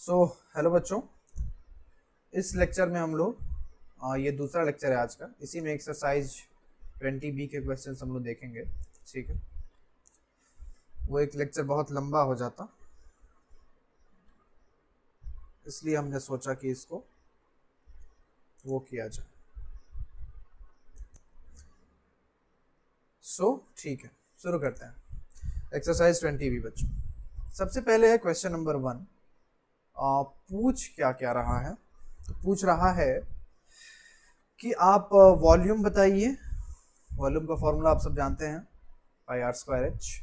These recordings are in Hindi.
सो हेलो बच्चों, इस लेक्चर में हम लोग ये दूसरा लेक्चर है आज का। इसी में एक्सरसाइज 20B के क्वेश्चन हम लोग देखेंगे। ठीक है, वो एक लेक्चर बहुत लंबा हो जाता, इसलिए हमने सोचा कि इसको वो किया जाए। ठीक है, शुरू करते हैं एक्सरसाइज 20B बच्चों। सबसे पहले है क्वेश्चन नंबर 1। पूछ क्या क्या रहा है, तो पूछ रहा है कि आप वॉल्यूम बताइए। वॉल्यूम का फॉर्मूला आप सब जानते हैं, pi r square h.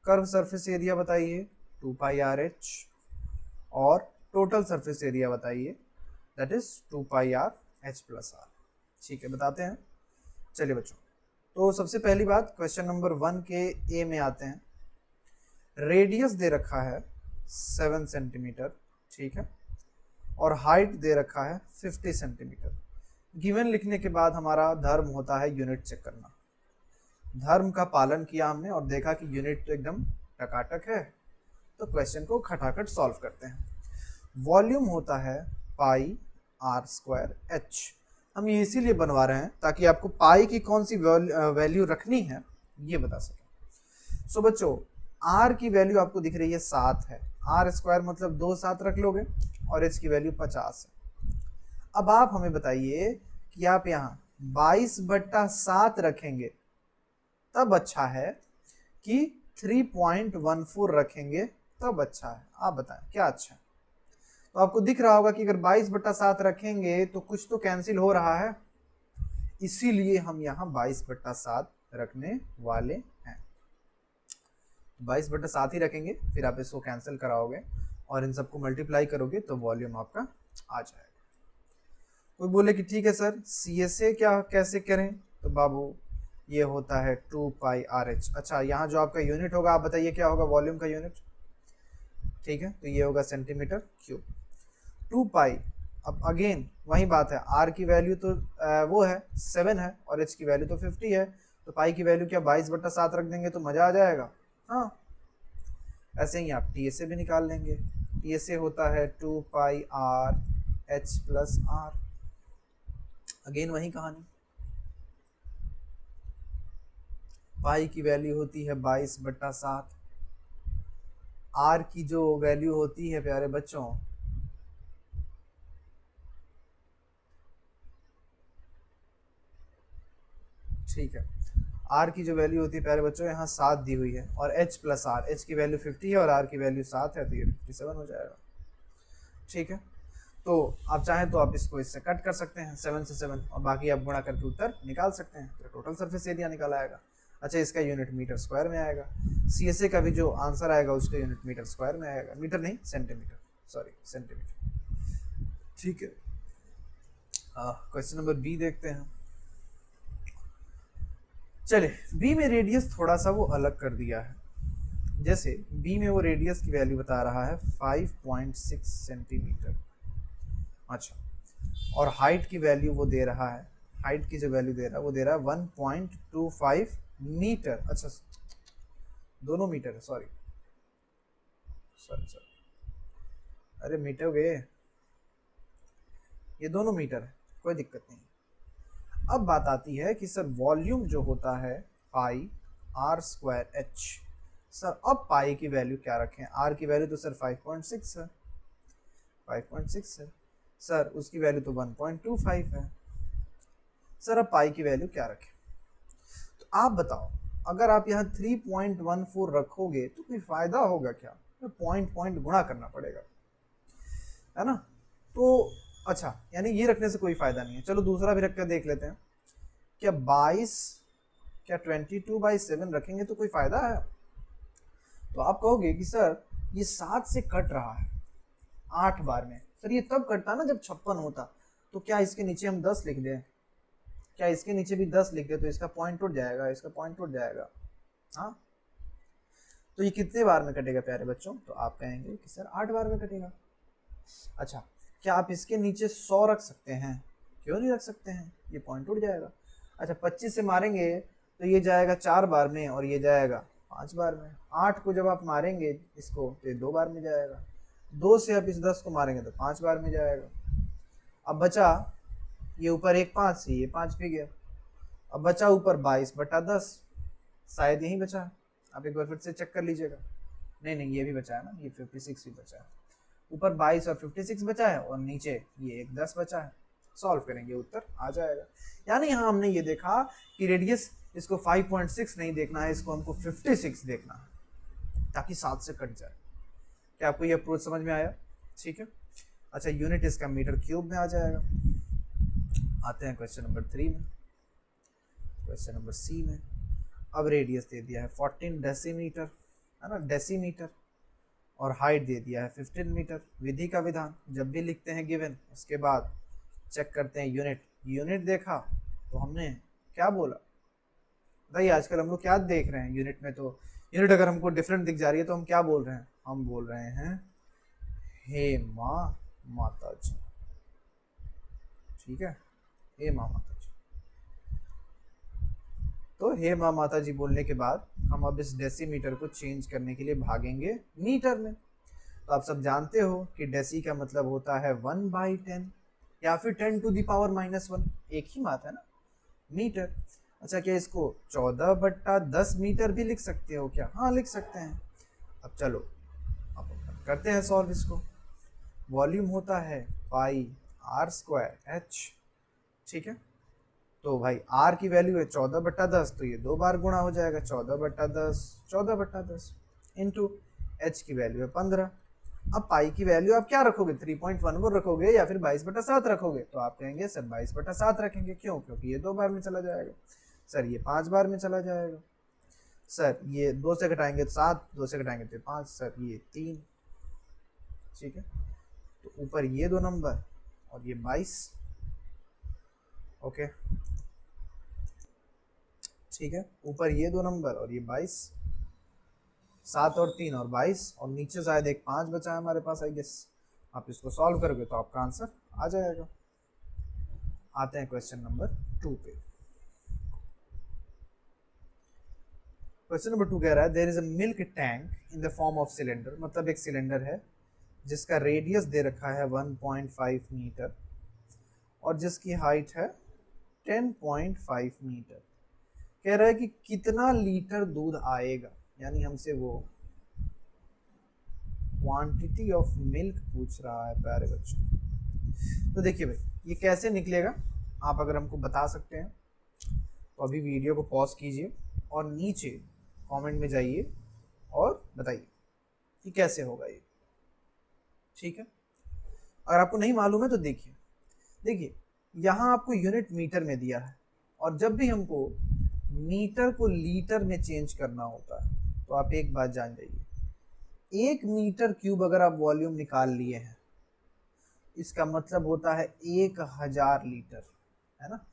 Curve surface area बताइए, 2 पाई आर एच। और टोटल सरफेस एरिया बताइए, that is 2 pi r h plus r. ठीक है, बताते हैं। चलिए बच्चों, तो सबसे पहली बात क्वेश्चन नंबर 1 के ए में आते हैं। रेडियस दे रखा है 7 सेंटीमीटर, ठीक है, और हाइट दे रखा है 50 सेंटीमीटर। गिवन लिखने के बाद हमारा धर्म होता है यूनिट चेक करना। धर्म का पालन किया हमने और देखा कि यूनिट तो एकदम टकाटक है, तो क्वेश्चन को खटाखट सॉल्व करते हैं। वॉल्यूम होता है पाई आर स्क्वायर एच। हम ये इसीलिए बनवा रहे हैं ताकि आपको पाई की कौन सी वैल्यू रखनी है ये बता सकें। सो बच्चों, आर की वैल्यू आपको दिख रही है 7 है। आर स्क्वायर मतलब 2 7 रख लोगे, और एच की वैल्यू 50 है। अब आप हमें बताइए कि आप यहाँ 22/7 रखेंगे तब अच्छा है कि 3.14 रखेंगे तब अच्छा है। आप बताएं क्या अच्छा है। तो आपको दिख रहा होगा कि अगर 22/7 रखेंगे तो कुछ तो कैंसिल हो रहा है, इसीलिए हम यहाँ 22/7 रखने वाले हैं। 22/7 ही रखेंगे, फिर आप इसको कैंसिल कराओगे और इन सबको मल्टीप्लाई करोगे तो वॉल्यूम आपका आ जाएगा। कोई बोले कि ठीक है सर, CSA क्या कैसे करें, तो बाबू ये होता है 2 पाई आर एच। अच्छा, यहाँ जो आपका यूनिट होगा आप बताइए क्या होगा वॉल्यूम का यूनिट। ठीक है, तो ये होगा सेंटीमीटर क्यूब। 2 पाई, अब अगेन वही बात है, आर की वैल्यू तो वो है 7 है और एच की वैल्यू तो 50 है, तो पाई की वैल्यू क्या 22/7 रख देंगे तो मजा आ जाएगा। हाँ, ऐसे ही आप TSA भी निकाल लेंगे। TSA होता है 2 pi r h plus r. Again वही कहानी, पाई की वैल्यू होती है 22/7। आर की जो वैल्यू होती है प्यारे बच्चों, ठीक है, आर की जो वैल्यू होती है प्यारे बच्चों यहाँ 7 दी हुई है, और एच प्लस आर, एच की वैल्यू 50 है और आर की वैल्यू 7 है, तो ये 57 हो जाएगा। ठीक है, तो आप चाहें तो आप इसको इससे कट कर सकते हैं 7 से 7, और बाकी आप गुणा करके उत्तर निकाल सकते हैं, तो टोटल सरफेस एरिया निकल आएगा। अच्छा, इसका यूनिट मीटर स्क्वायर में आएगा। CSA का भी जो आंसर आएगा उसका यूनिट मीटर स्क्वायर में आएगा, मीटर नहीं सेंटीमीटर, सॉरी सेंटीमीटर। ठीक है, क्वेश्चन नंबर बी देखते हैं। चलिए, बी में रेडियस थोड़ा सा वो अलग कर दिया है। जैसे बी में वो रेडियस की वैल्यू बता रहा है 5.6 सेंटीमीटर। अच्छा, और हाइट की वैल्यू वो दे रहा है, हाइट की जो वैल्यू दे रहा है वो दे रहा है 1.25 मीटर। अच्छा, दोनों मीटर है, सॉरी सॉरी सॉरी, अरे मीटर गए, ये दोनों मीटर है, कोई दिक्कत नहीं। अब बात आती है कि सर वॉल्यूम जो होता है पाई आर स्क्वायर एच। सर अब पाई की वैल्यू क्या रखें, आर की वैल्यू तो सर 5.6 है, 5.6 है। सर उसकी वैल्यू तो 1.25 है। सर अब पाई की वैल्यू क्या रखें, तो आप बताओ। अगर आप यहाँ 3.14 रखोगे तो कोई फायदा होगा क्या, पॉइंट पॉइंट गुणा करना पड़ेगा, है ना। तो अच्छा, यानी ये रखने से कोई फायदा नहीं है। चलो दूसरा भी रख कर देख लेते हैं। क्या 22/7 रखेंगे तो कोई फायदा है। तो आप कहोगे कि सर ये 7 से कट रहा है 8 बार में। सर ये तब कटता ना जब 56 होता, तो क्या इसके नीचे हम 10 लिख दें, क्या इसके नीचे भी 10 लिख दे तो इसका पॉइंट टूट जाएगा, इसका पॉइंट टूट जाएगा। हाँ, तो ये कितने बार में कटेगा प्यारे बच्चों, तो आप कहेंगे कि सर 8 बार में कटेगा। अच्छा, क्या आप इसके नीचे 100 रख सकते हैं, क्यों नहीं रख सकते हैं, ये पॉइंट टूट जाएगा। अच्छा, 25 से मारेंगे तो ये जाएगा 4 बार में और ये जाएगा 5 बार में। 8 को जब आप मारेंगे इसको तो ये 2 बार में जाएगा। 2 से आप इस 10 को मारेंगे तो 5 बार में जाएगा। अब बचा ये ऊपर एक 5 से ये 5 भी गया। अब बचा ऊपर 22/10, शायद यही बचा है, आप एक बार फिर से चेक कर लीजिएगा। नहीं नहीं, ये भी बचा है ना, ये 56 भी बचा है। ऊपर 22 और 56 बचा है और नीचे ये एक 10 बचा है। सॉल्व करेंगे उत्तर आ जाएगा। यानी यहाँ हमने ये देखा कि रेडियस इसको 5.6 नहीं देखना है, इसको हमको 56 देखना है ताकि 7 से कट जाए। क्या आपको ये अप्रोच समझ में आया? ठीक है। अच्छा, यूनिट इसका मीटर क्यूब में आ जाएगा। आते हैं क्वेश्चन नंबर 3 में, क्वेश्चन नंबर सी में। अब रेडियस दे दिया है 14 डेसीमीटर, है ना, डेसीमीटर, और हाइट दे दिया है 15 मीटर। विधि का विधान, जब भी लिखते हैं गिवन उसके बाद चेक करते हैं यूनिट। यूनिट देखा तो हमने क्या बोला बताइए, आजकल हम लोग क्या देख रहे हैं यूनिट में? तो यूनिट अगर हमको डिफरेंट दिख जा रही है तो हम क्या बोल रहे हैं? हम बोल रहे हैं हे माँ माता जी। ठीक है, हे माँ माता जी। तो हे माँ माता जी बोलने के बाद हम अब इस डेसीमीटर को चेंज करने के लिए भागेंगे मीटर में। तो आप सब जानते हो कि डेसी का मतलब होता है 1/10 या फिर 10⁻⁻1, एक ही बात है ना, मीटर। अच्छा, क्या इसको 14/10 मीटर भी लिख सकते हो क्या? हाँ, लिख सकते हैं। अब चलो अब करते हैं सॉल्व इसको। वॉल्यूम होता है πr²h। ठीक है, तो भाई r की वैल्यू है 14/10, तो ये 2 बार गुणा हो जाएगा, 14/10 14/10 इंटू h की वैल्यू है 15। अब पाई की वैल्यू आप क्या रखोगे? 3.14 रखोगे या फिर 22/7 रखोगे? तो आप कहेंगे सर 22/7 रखेंगे। क्यों? क्योंकि ये 2 बार में चला जाएगा। सर ये 5 बार में चला जाएगा। सर ये 2 से घटाएंगे तो 7, 2 से घटाएंगे तो 5, सर ये 3। ठीक है, तो ऊपर ये 2 नंबर और ये 22। ओके, ठीक है, ऊपर ये 2 नंबर और ये 22, 7 और 3 और 22, और नीचे शायद एक 5 बचा है हमारे पास, आई गेस। आप इसको सॉल्व करोगे तो आपका आंसर आ जाएगा। आते हैं क्वेश्चन नंबर 2 पे। क्वेश्चन नंबर 2 कह रहा है there is a milk tank in the form of cylinder, मतलब एक सिलेंडर है जिसका रेडियस दे रखा है 1.5 मीटर और जिसकी हाइट है 10.5 मीटर। कह रहा है कि कितना लीटर दूध आएगा, यानी हमसे वो क्वांटिटी ऑफ मिल्क पूछ रहा है प्यारे बच्चों। तो देखिए भाई, ये कैसे निकलेगा, आप अगर हमको बता सकते हैं तो अभी वीडियो को पॉज कीजिए और नीचे कमेंट में जाइए और बताइए कि कैसे होगा ये। ठीक है, अगर आपको नहीं मालूम है तो देखिए, देखिए यहाँ आपको यूनिट मीटर में दिया है, और जब भी हमको मीटर को लीटर में चेंज करना होता है तो आप एक बात जान जाइए, 1 मीटर क्यूब अगर आप वॉल्यूम निकाल लिए हैं, इसका मतलब होता है 1000 लीटर, है ना।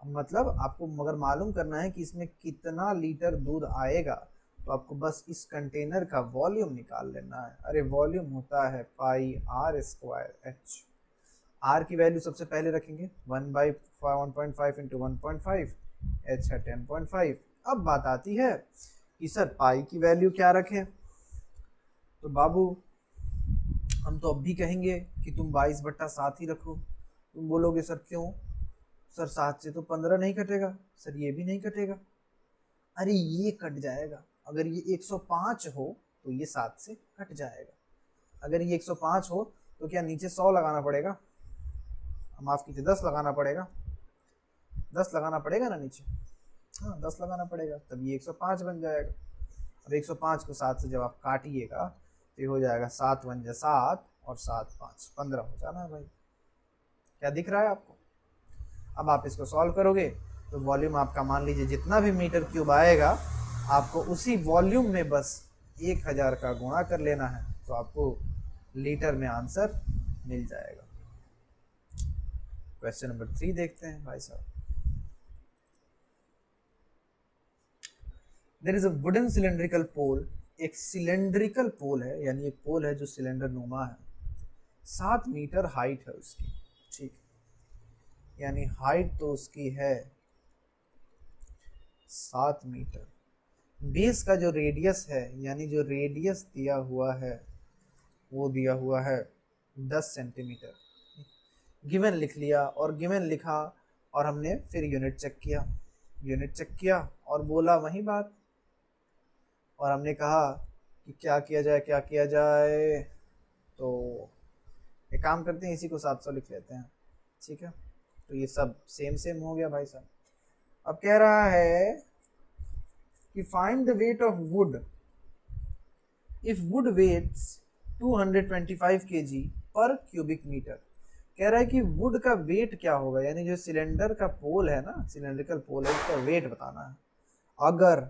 मतलब आपको मगर मालूम करना है कि इसमें कितना लीटर दूध आएगा, तो आपको बस इस कंटेनर का वॉल्यूम निकाल लेना है। अरे वॉल्यूम होता है πr²h। r की वैल्यू सबसे पहले रखेंगे 1/1.5 इंटू 1.5, h है 10.5। अब बात आती है कि सर पाई की वैल्यू क्या रखें, तो बाबू हम तो अब भी कहेंगे कि तुम 22/7 ही रखो। तुम बोलोगे सर क्यों? सर 7 से तो 15 नहीं कटेगा, सर ये भी नहीं कटेगा। अरे ये कट जाएगा, अगर ये 105 हो तो ये 7 से कट जाएगा। अगर ये 105 हो तो क्या नीचे 100 लगाना पड़ेगा? माफ कीजिए 10 लगाना पड़ेगा, 10 लगाना पड़ेगा ना नीचे। हाँ 10 लगाना पड़ेगा, तब ये 105 बन जाएगा। अब 105 को 7 से जब आप काटिएगा तो ये हो जाएगा 7 × 7 और 7 × 5 15 हो जाना है भाई। क्या दिख रहा है आपको? अब आप इसको सॉल्व करोगे तो वॉल्यूम आपका मान लीजिए जितना भी मीटर क्यूब आएगा, आपको उसी वॉल्यूम में बस 1000 का गुणा कर लेना है, तो आपको लीटर में आंसर मिल जाएगा। क्वेश्चन नंबर 3 देखते हैं भाई साहब। There is a wooden cylindrical pole, एक सिलेंड्रिकल पोल है, यानी एक पोल है जो सिलेंडर नुमा है, 7 मीटर हाइट है उसकी। ठीक, यानी हाइट तो उसकी है 7 मीटर। बेस का जो रेडियस है, यानी जो रेडियस दिया हुआ है वो दिया हुआ है 10 सेंटीमीटर। गिवन लिख लिया और गिवन लिखा और हमने फिर यूनिट चेक किया और बोला वही बात, और हमने कहा कि क्या किया जाए। तो एक काम करते हैं, इसी को 700 लिख लेते हैं, ठीक है। तो ये सब सेम हो गया भाई साहब। अब कह रहा है कि find the weight of wood if wood weighs 225 kg per cubic metre. कह रहा है कि वुड का वेट क्या होगा, यानी जो सिलेंडर का पोल है ना, सिलेंड्रिकल पोल है, उसका वेट बताना है। अगर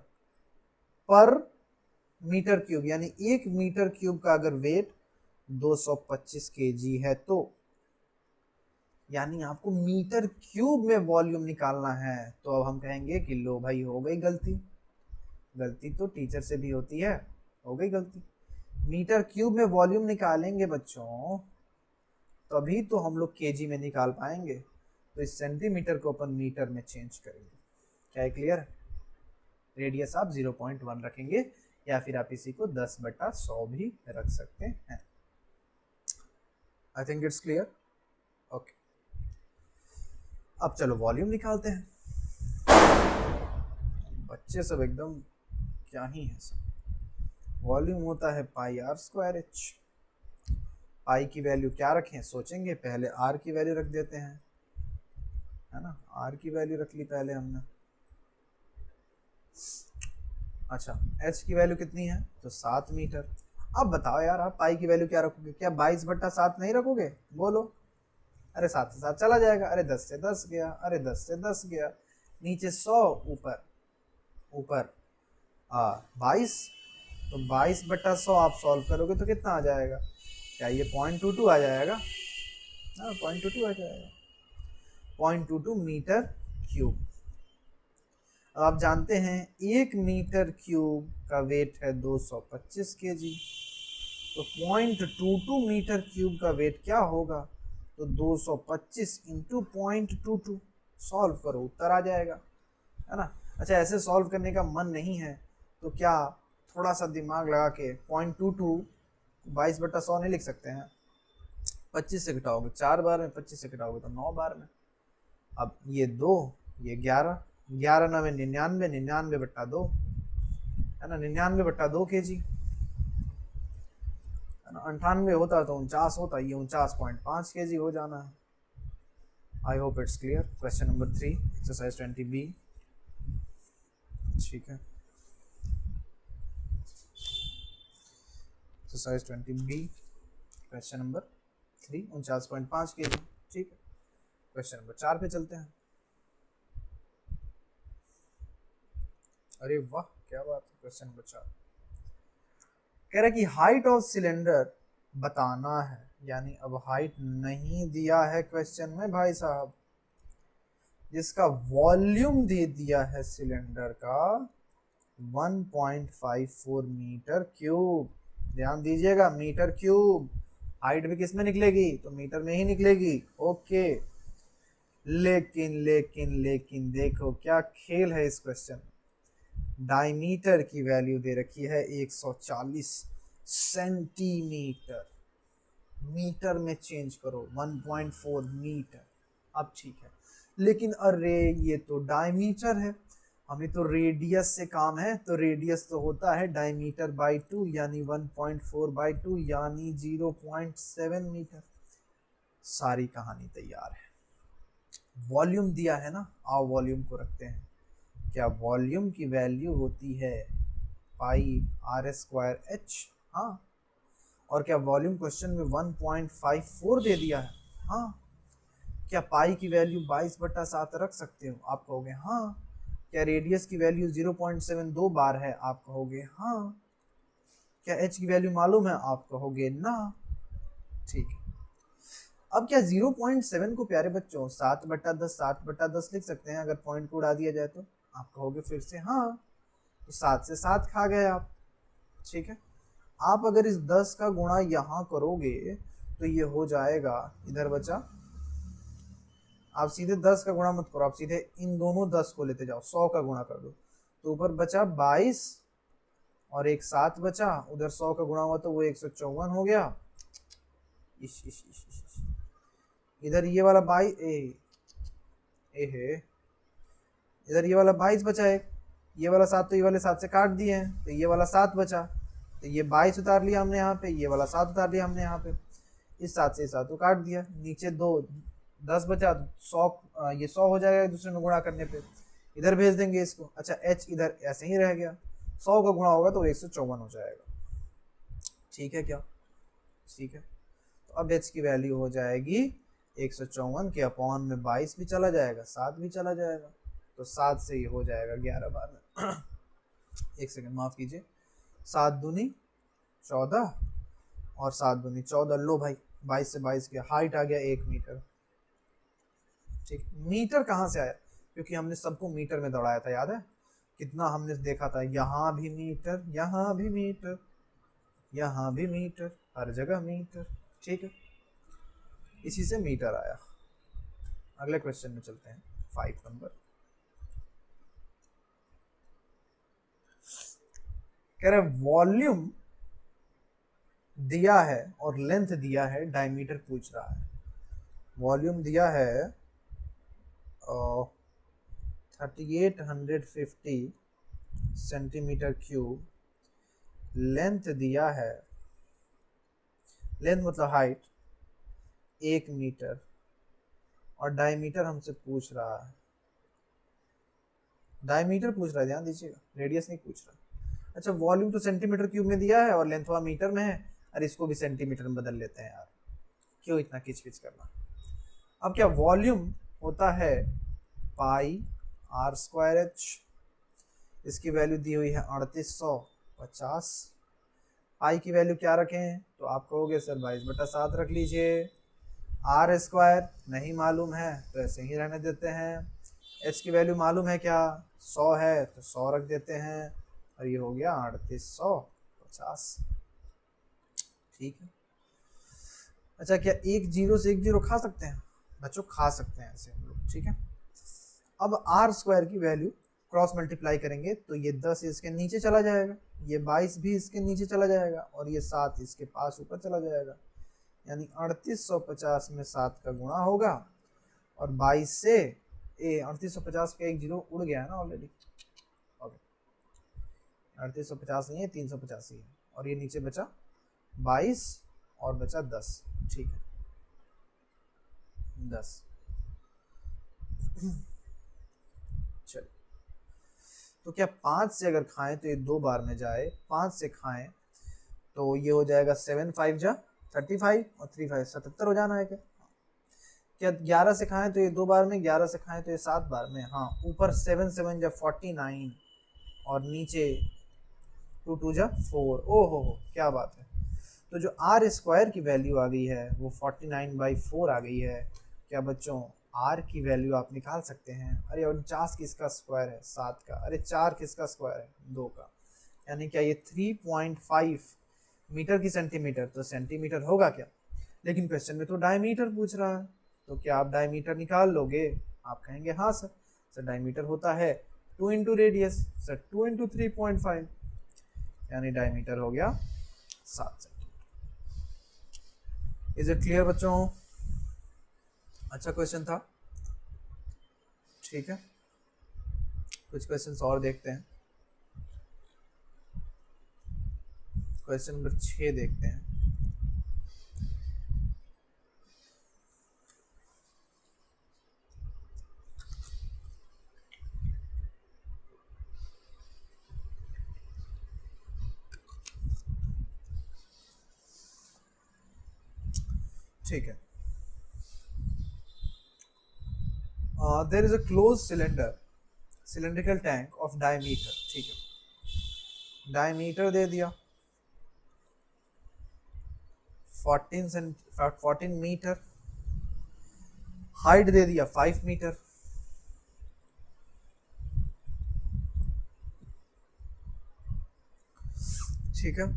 पर मीटर क्यूब यानी 1 मीटर क्यूब का अगर वेट 225 kg है, तो यानी आपको मीटर क्यूब में वॉल्यूम निकालना है। तो अब हम कहेंगे कि लो भाई, हो गई गलती तो टीचर से भी होती है, हो गई गलती। मीटर क्यूब में वॉल्यूम निकालेंगे बच्चों, तभी तो हम लोग केजी में निकाल पाएंगे। तो इस सेंटीमीटर को अपन मीटर में चेंज करेंगे। क्या है क्लियर? रेडियस आप 0.1 रखेंगे, या फिर आप इसी को 10/100 भी रख सकते हैं। I think it's clear. Okay, अब चलो वॉल्यूम निकालते हैं। बच्चे सब एकदम क्या ही है सब। वॉल्यूम होता है πr²h। पाई की वैल्यू क्या रखें, सोचेंगे, पहले आर की वैल्यू रख देते हैं, है ना। आर की वैल्यू रख ली पहले हमने। अच्छा, एच की वैल्यू कितनी है, तो 7 मीटर। अब बताओ यार, आप पाई की वैल्यू क्या रखोगे? क्या 22/7 नहीं रखोगे? बोलो। अरे 7 से 7 चला जाएगा, अरे 10 से 10 गया, अरे 10 से 10 गया, नीचे 100, ऊपर 22। तो 22/100 आप सॉल्व करोगे तो कितना आ जाएगा? क्या ये 0.22 आ जाएगा? हाँ, 0.22 आ जाएगा, 0.22 मीटर क्यूब। अब आप जानते हैं 1 मीटर क्यूब का वेट है 225 kg। तो 0.22 मीटर क्यूब का वेट क्या होगा? तो 225 इंटू 0.22। सॉल्व करो, उत्तर आ जाएगा, है ना। अच्छा, ऐसे सॉल्व करने का मन नहीं है तो क्या थोड़ा सा दिमाग लगा के 0.22 22/100 नहीं लिख सकते हैं? 25 से घटाओगे 4 बार में, 25 से घटाओगे तो 9 बार में। अब ये 2, ये 11, 11 9 99, 99/2, है ना, 99/2 kg, है ना। 98 होता तो 49 होता, ये 49.5 kg हो जाना है। I hope it's clear. Question number 3, exercise 20B, ठीक है। Exercise 20B, question number 3, 49.5 kg, ठीक है। क्वेश्चन नंबर 4 पे चलते हैं। अरे वाह, क्या बात है। क्वेश्चन नंबर 4 कह रहा है कि हाइट ऑफ सिलेंडर बताना है, यानी अब हाइट नहीं दिया है क्वेश्चन में भाई साहब, जिसका वॉल्यूम दे दिया है सिलेंडर का 1.54 मीटर क्यूब। ध्यान दीजिएगा, मीटर क्यूब। हाइट भी किस में निकलेगी? तो मीटर में ही निकलेगी। ओके, लेकिन देखो क्या खेल है इस क्वेश्चन। डायमीटर की वैल्यू दे रखी है 140 सेंटीमीटर। मीटर में चेंज करो, 1.4 मीटर। अब ठीक है, लेकिन अरे ये तो डायमीटर है, हमें तो रेडियस से काम है। तो रेडियस तो होता है डायमीटर बाई 2, यानी 1.4/2, यानी 0.7 मीटर। सारी कहानी तैयार है। वॉल्यूम दिया है ना, आओ वॉल्यूम को रखते हैं। क्या वॉल्यूम की वैल्यू होती है πr²h? हाँ। और क्या वॉल्यूम क्वेश्चन में 1.54 दे दिया है? हाँ। क्या पाई की वैल्यू 22/7 रख सकते हो? आप कहोगे हाँ। क्या रेडियस की वैल्यू 0.72 बार है? आप कहोगे हाँ। क्या h की वैल्यू मालूम है? आप कहोगे ना। ठीक है, अब क्या 0.7 को प्यारे बच्चों 7/10 लिख सकते हैं अगर पॉइंट को उड़ा दिया जाए तो? आप कहोगे फिर से हाँ। तो 7 से 7 खा गए आप, ठीक है। आप अगर इस 10 का गुणा यहाँ करोगे तो ये हो जाएगा, इधर बचा, आप सीधे 10 का गुणा मत करो, आप सीधे इन दोनों 10 को लेते जाओ, 100 का गुणा कर दो। तो ऊपर बचा 22 और एक 7 बचा, उधर 100 का गुणा हुआ तो वो 154 हो गया। इश। इधर ये वाला 22 है, इधर ये वाला 22 बचा एक, ये वाला 7 तो ये वाले 7 से काट दिए हैं, तो ये वाला 7 बचा, तो ये 22 उतार लिया हमने यहाँ पे, ये वाला 7 उतार लिया हमने यहाँ पे, इस 7 से 7 को काट दिया, नीचे 10 बचा, 100 ये 100 हो जाएगा दूसरे में गुणा करने पे, इधर भेज देंगे इसको। अच्छा h इधर ऐसे ही रह गया, 100 का गुणा होगा तो 154 हो जाएगा। ठीक है क्या? ठीक है, तो अब h की वैल्यू हो जाएगी 154 के अपॉन में 22 भी चला जाएगा, 7 भी चला जाएगा, तो 7 से ये हो जाएगा 11 बार में। एक सेकंड माफ कीजिए, 7 दूनी 14 और 7 दूनी 14, लो भाई 22 से 22 गया, हाइट आ गया 1 मीटर। ठीक, मीटर कहाँ से आया? क्योंकि हमने सबको मीटर में दौड़ाया था, याद है कितना हमने देखा था, यहाँ भी मीटर, यहाँ भी मीटर, यहाँ भी मीटर, हर जगह मीटर। ठीक है, इसी से मीटर आया। अगले क्वेश्चन में चलते हैं, 5 नंबर। कह रहे वॉल्यूम दिया है और लेंथ दिया है, डायमीटर पूछ रहा है। वॉल्यूम दिया है 3850 सेंटीमीटर क्यूब, लेंथ दिया है, लेंथ मतलब हाइट 1 मीटर, और डायमीटर हमसे पूछ रहा है, डायमीटर पूछ रहा है, ध्यान दीजिएगा, रेडियस नहीं पूछ रहा। अच्छा, वॉल्यूम तो सेंटीमीटर क्यूब में दिया है और लेंथ वा मीटर में है, और इसको भी सेंटीमीटर में बदल लेते हैं यार, क्यों इतना किचकिच करना। अब क्या, वॉल्यूम होता है पाई r स्क्वायर h, इसकी वैल्यू दी हुई है 3850। पाई की वैल्यू क्या रखें, तो आप कहोगे सर 22/7 रख लीजिए, r स्क्वायर नहीं मालूम है तो ऐसे ही रहने देते हैं, h की वैल्यू मालूम है क्या, 100 है तो 100 रख देते हैं, और ये हो गया 3850। ठीक है। अच्छा, क्या एक जीरो से एक जीरो खा सकते हैं बच्चों? खा सकते हैं ऐसे हम लोग। ठीक है, अब r स्क्वायर की वैल्यू क्रॉस मल्टीप्लाई करेंगे तो ये 10 इसके नीचे चला जाएगा, ये 22 भी इसके नीचे चला जाएगा, और ये 7 इसके पास ऊपर चला जाएगा, यानी 3850 में 7 का गुणा होगा, और 22 से 3850 का एक जीरो उड़ गया है ना ऑलरेडी, 3850 नहीं है 350 ही है, और ये नीचे बचा 22 और बचा 10। ठीक है, 10। चलिए, तो क्या 5 से अगर खाएं तो ये 2 बार में जाए, 5 से खाएं तो ये हो जाएगा 7 5 जा 35 और 3 5 77 हो जाना है क्या? क्या 11 से खाएं तो ये 2 बार में, 11 से खाएं तो ये 7 बार में। हाँ, ऊपर 7 7 जा 49 और नीचे 2 2 जा 4। ओहो हो, क्या बात है। तो जो r स्क्वायर की वैल्यू आ गई है वो 49/4 आ गई है। क्या बच्चों, r की वैल्यू आप निकाल सकते हैं? अरे 49 किसका स्क्वायर है? 7 का। अरे 4 किसका स्क्वायर है? 2 का। यानी क्या ये 3.5 मीटर की सेंटीमीटर, तो सेंटीमीटर होगा क्या? लेकिन क्वेश्चन में तो डायमीटर पूछ रहा है, तो क्या आप डायमीटर निकाल लोगे? आप कहेंगे हाँ सर डायमीटर होता है 2 इंटू रेडियस, सर 2 इंटू 3.5, यानी डायमीटर हो गया 7 सेंटीमीटर। इज इट क्लियर बच्चों? अच्छा क्वेश्चन था। ठीक है, कुछ क्वेश्चंस और देखते हैं। क्वेश्चन नंबर 6 देखते हैं। ठीक है, there is a closed cylindrical tank of diameter। ठीक है, डायमीटर दे दिया 14 मीटर, हाइट दे दिया 5 मीटर। ठीक है,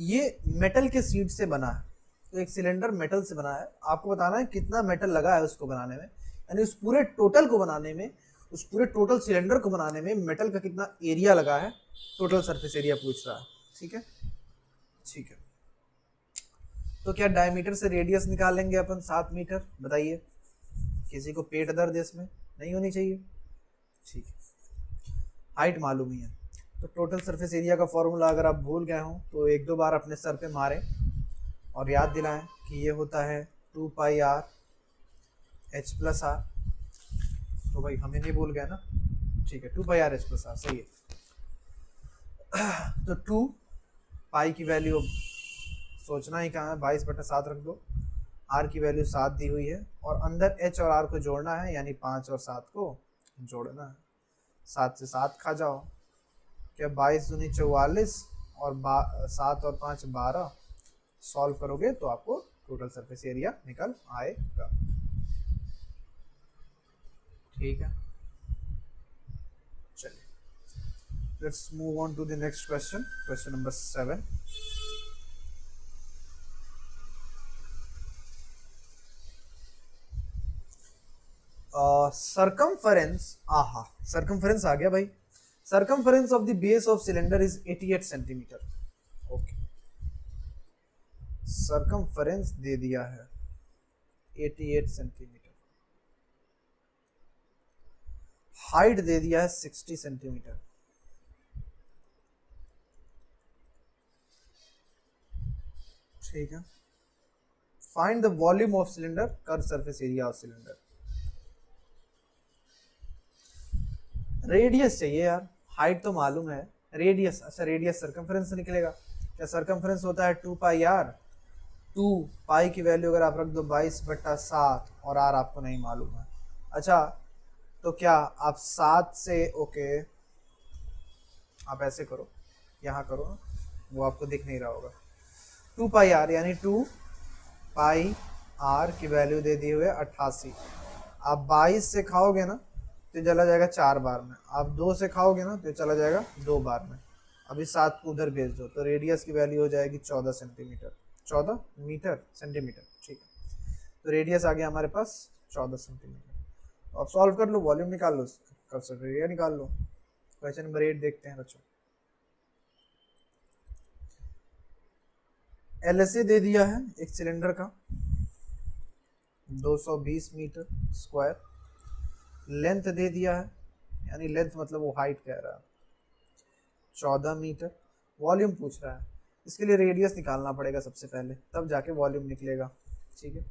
ये मेटल के शीट से बना है, तो एक सिलेंडर मेटल से बना है। आपको बताना है कितना मेटल लगा है उसको बनाने में, यानी उस पूरे टोटल को बनाने में, उस पूरे टोटल सिलेंडर को बनाने में मेटल का कितना एरिया लगा है, टोटल सरफेस एरिया पूछ रहा है। ठीक है, ठीक है, तो क्या डायमीटर से रेडियस निकालेंगे अपन 7 मीटर? बताइए, किसी को पेट दर्द इसमें नहीं होनी चाहिए। ठीक है, हाइट मालूम ही है, तो टोटल सरफेस एरिया का फॉर्मूला अगर आप भूल गए हो तो एक दो बार अपने सर पे मारें और याद दिलाएं कि ये होता है 2πr h+r। तो भाई हमें नहीं भूल गए ना, ठीक है, 2πr h+r सही है। तो 2 पाई की वैल्यू सोचना ही कहाँ है, 22/7 रख दो, r की वैल्यू 7 दी हुई है और अंदर h और r को जोड़ना है, यानी 5 और 7 को जोड़ना है। 7 से 7 खा जाओ, क्या 22 दूनी 44 और 7 और 5 12। सॉल्व करोगे तो आपको टोटल सरफेस एरिया निकल आएगा। ठीक है, चलिए let's move on to the next question, question number 7। circumference, आहा circumference आ गया भाई। circumference of the base of cylinder is 88 centimetre. Okay, circumference दे दिया है 88 सेंटीमीटर, हाइट दे दिया है 60 सेंटीमीटर। ठीक है, find the volume of cylinder, curve surface area of cylinder. Radius चाहिए यार, हाइट तो मालूम है, रेडियस, अच्छा रेडियस सर्कमफ्रेंस से निकलेगा क्या? सर्कमफ्रेंस होता है 2πr, 2 पाई की वैल्यू अगर आप रख दो 22/7 और r आपको नहीं मालूम है। अच्छा, तो क्या आप 7 से, ओके आप ऐसे करो, यहाँ करो, वो आपको दिख नहीं रहा होगा। 2πr यानी 2 पाई r की वैल्यू दे दी हुई है 88। आप 22 से खाओगे ना तो चला जाएगा 4 बार में, आप 2 से खाओगे ना तो चला जाएगा 2 बार में। अभी 7 को उधर भेज दो तो रेडियस की वैल्यू हो जाएगी 14 सेंटीमीटर, 14 मीटर सेंटीमीटर। ठीक है, तो रेडियस आ गया हमारे पास 14 सेंटीमीटर। अब सॉल्व कर लो, वॉल्यूम निकाल लो, कर सकते एरिया निकाल लो। क्वेश्चन नंबर 8 देखते हैं बच्चों। LSA दे दिया है एक सिलेंडर का 220 मीटर स्क्वायर, लेंथ दे दिया है, यानी लेंथ मतलब वो हाइट कह रहा है 14 मीटर, वॉल्यूम पूछ रहा है, इसके लिए रेडियस निकालना पड़ेगा सबसे पहले, तब जाके वॉल्यूम निकलेगा। ठीक है,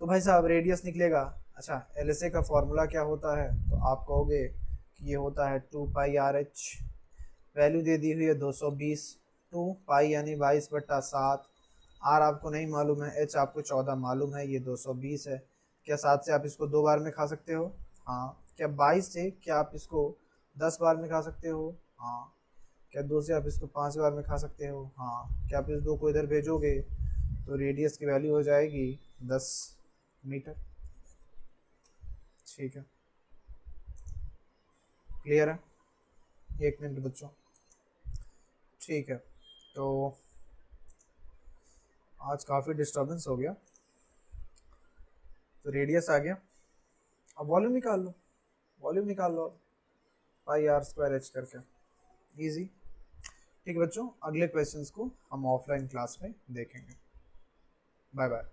तो भाई साहब रेडियस निकलेगा। अच्छा, LSA का फॉर्मूला क्या होता है, तो आप कहोगे कि ये होता है 2πrh, वैल्यू दे दी हुई है 220, 2 पाई यानी 22/7, r आपको नहीं मालूम है, h आपको 14 मालूम है, ये 220 है। क्या 7 से आप इसको 2 बार में खा सकते हो? हाँ। क्या 22 से क्या आप इसको 10 बार में खा सकते हो? हाँ। क्या 2 से आप इसको 5 बार में खा सकते हो? हाँ। क्या आप इस 2 को इधर भेजोगे तो रेडियस की वैल्यू हो जाएगी 10 मीटर। ठीक है, क्लियर है? 1 मिनट बच्चों। ठीक है, तो आज काफ़ी डिस्टर्बेंस हो गया, तो रेडियस आ गया, अब वॉल्यूम निकाल लो, वॉल्यूम निकाल लो πr² h करके, इजी। ठीक है बच्चों, अगले क्वेश्चंस को हम ऑफलाइन क्लास में देखेंगे। Bye bye.